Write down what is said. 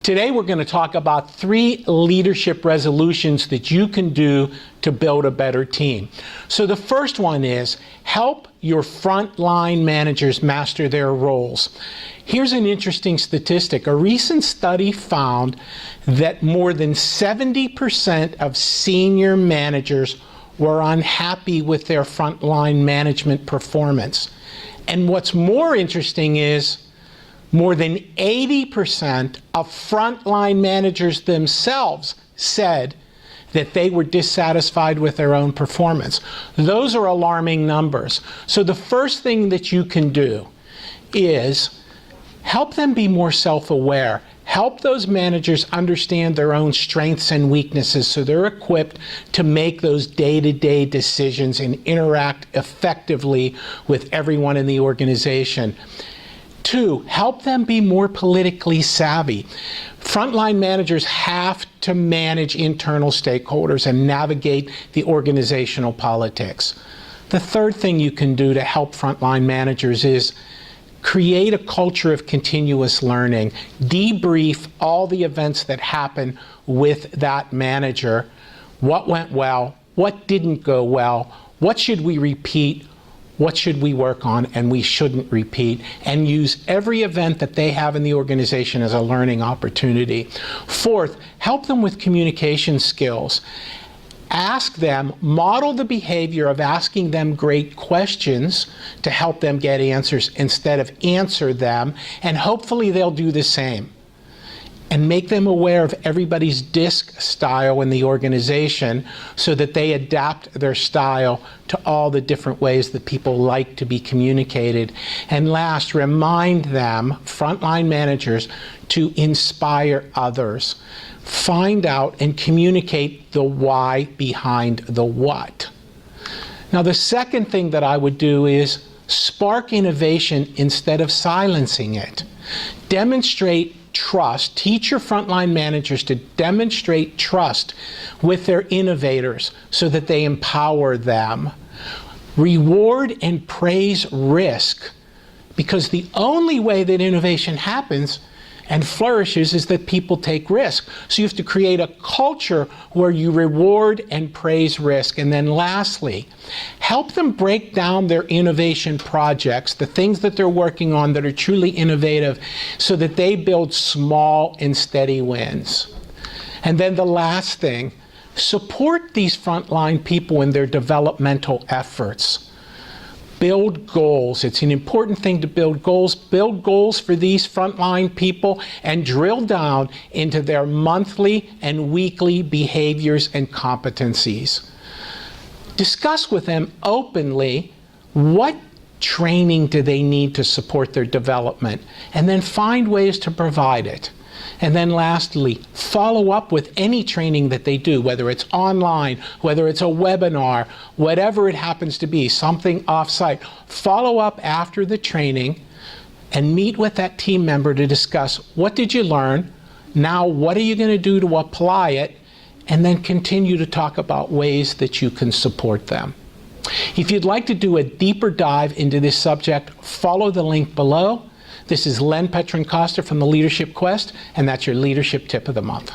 Today we're going to talk about 3 leadership resolutions that you can do to build a better team. So the first one is help your frontline managers master their roles. Here's an interesting statistic. A recent study found that more than 70% of senior managers were unhappy with their frontline management performance. And what's more interesting is more than 80% of frontline managers themselves said that they were dissatisfied with their own performance. Those are alarming numbers. So the first thing that you can do is help them be more self-aware. Help those managers understand their own strengths and weaknesses so they're equipped to make those day-to-day decisions and interact effectively with everyone in the organization. 2, help them be more politically savvy. Frontline managers have to manage internal stakeholders and navigate the organizational politics. The third thing you can do to help frontline managers is create a culture of continuous learning. Debrief all the events that happen with that manager. What went well? What didn't go well? What should we repeat? What should we work on and we shouldn't repeat? And use every event that they have in the organization as a learning opportunity. 4th, help them with communication skills. Ask them, model the behavior of asking them great questions to help them get answers instead of answer them, and hopefully they'll do the same. And make them aware of everybody's DISC style in the organization so that they adapt their style to all the different ways that people like to be communicated. And last, remind them, frontline managers, to inspire others. Find out and communicate the why behind the what. Now, the second thing that I would do is spark innovation instead of silencing it. Demonstrate trust. Teach your frontline managers to demonstrate trust with their innovators so that they empower them. Reward and praise risk, because the only way that innovation happens and flourishes is that people take risk. So you have to create a culture where you reward and praise risk. And then lastly, help them break down their innovation projects, the things that they're working on that are truly innovative, so that they build small and steady wins. And then the last thing, support these frontline people in their developmental efforts. Build goals. It's an important thing to build goals. Build goals for these frontline people and drill down into their monthly and weekly behaviors and competencies. Discuss with them openly what training do they need to support their development, and then find ways to provide it. And then lastly, follow up with any training that they do, whether it's online, whether it's a webinar, whatever it happens to be, something offsite. Follow up after the training and meet with that team member to discuss, what did you learn? Now, what are you going to do to apply it? And then continue to talk about ways that you can support them. If you'd like to do a deeper dive into this subject, follow the link below. This is Len Petron-Costa from the Leadership Quest, and that's your Leadership Tip of the Month.